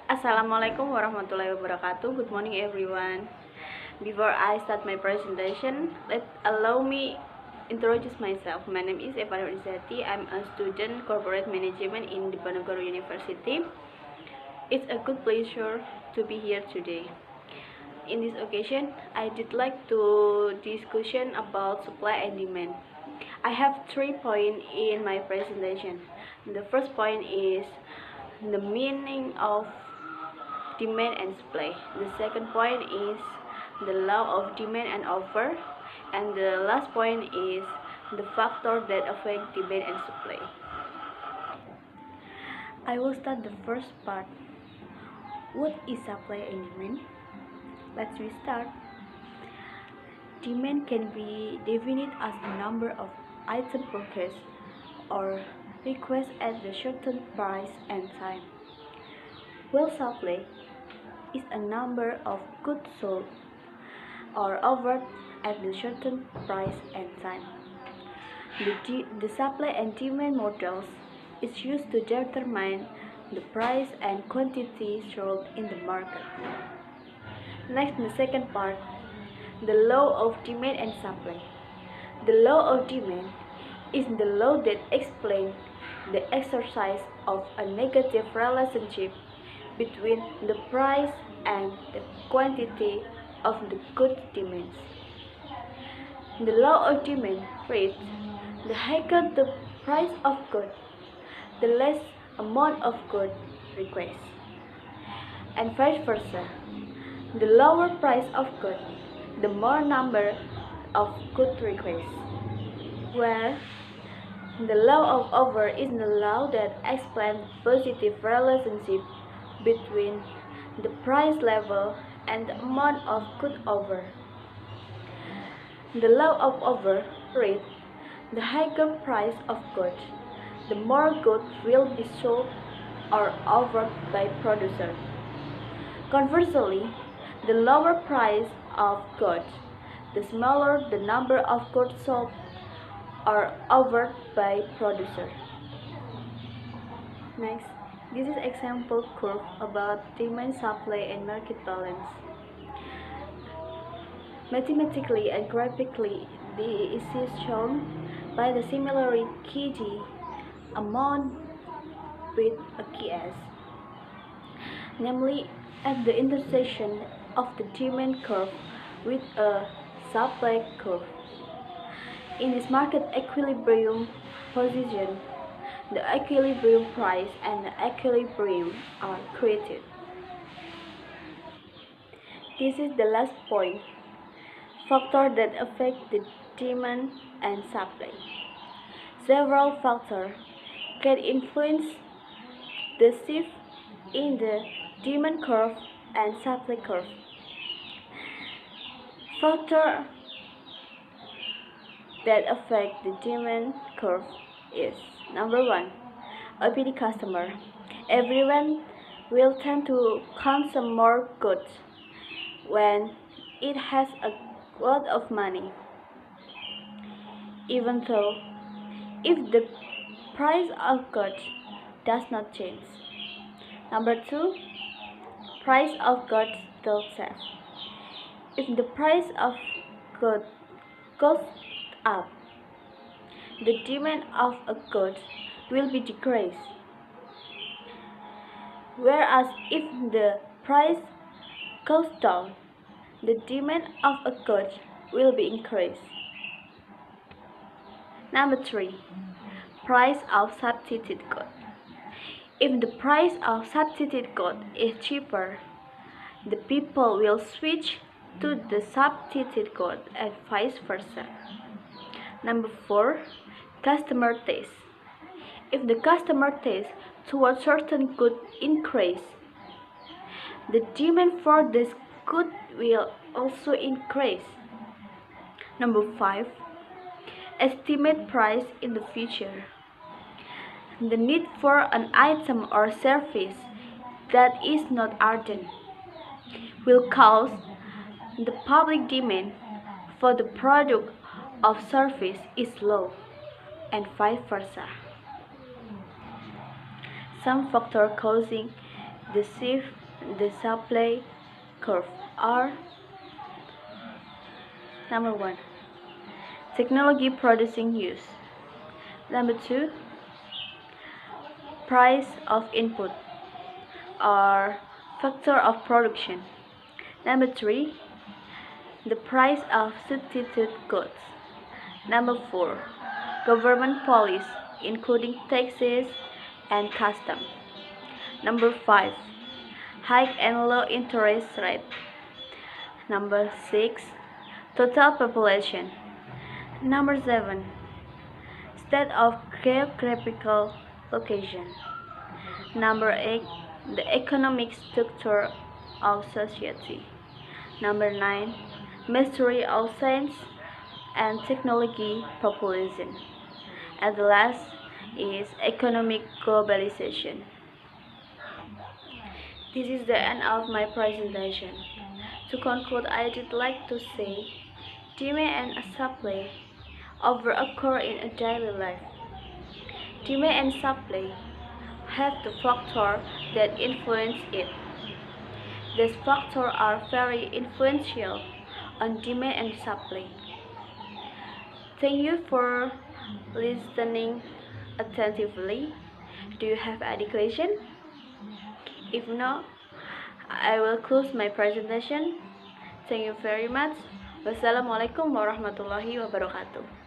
Assalamualaikum warahmatullahi wabarakatuh. Good morning everyone. Before I start my presentation, allow me introduce myself. My name is Eva Nur Izzati. I'm a student corporate management in Diponegoro University. It's a good pleasure to be here today. In this occasion, I did like to discussion about supply and demand. I have 3 points in my presentation. The first point is the meaning of demand and supply. The second point is the law of demand and offer, and the last point is the factor that affect demand and supply. I will start the first part. What is supply and demand? Let's restart. Demand can be defined as the number of items purchased or request at a certain price and time, while supply is a number of goods sold or offered at a certain price and time. The supply and demand models is used to determine the price and quantity sold in the market. Next, the second part, the law of demand and supply. The law of demand is the law that explains the exercise of a negative relationship between the price and the quantity of the good demands. The law of demand reads, the higher the price of good, the less amount of good requests, and vice versa. The lower price of good, the more number of good requests. Where the law of offer is the law that explains the positive relationship between the price level and the amount of good offer. The law of offer reads, the higher price of goods, the more goods will be sold or offered by producer. Conversely, the lower price of goods, the smaller the number of goods sold or offered by producer. Next, this is example curve about demand, supply, and market balance. Mathematically and graphically, this is shown by the similarity key D amount with a key S, namely at the intersection of the demand curve with a supply curve. In this market equilibrium position, the equilibrium price and the equilibrium are created. This is the last point, factors that affect the demand and supply. Several factors can influence the shift in the demand curve and supply curve. Factors that affect the demand curve is number 1, OPD customer. Everyone will tend to consume more goods when it has a lot of money, even though if the price of goods does not change. Number 2, price of goods still safe. If the price of goods goes up, the demand of a good will be decreased. Whereas if the price goes down, the demand of a good will be increased. Number 3, price of substitute good. If the price of substitute good is cheaper, the people will switch to the substitute good and vice versa. Number 4, customer taste. If the customer taste towards certain good increase, the demand for this good will also increase. Number 5, estimate price in the future. The need for an item or service that is not urgent will cause the public demand for the product or service is low, and vice versa. Some factors causing the shift the supply curve are: number 1, technology producing use; number 2, price of input or factor of production; number 3, the price of substitute goods; number 4, government policy including taxes and custom; number 5, high and low interest rate; number 6, total population; number 7, state of geographical location; number 8, the economic structure of society; number 9, mastery of science and technology population; and the last is economic globalization. This is the end of my presentation. To conclude, I would like to say demand and supply often occur in a daily life. Demand and supply have the factors that influence it. These factors are very influential on demand and supply. Thank you for listening attentively. Do you have any question? If not, I will close my presentation. Thank you very much. Wassalamualaikum warahmatullahi wabarakatuh.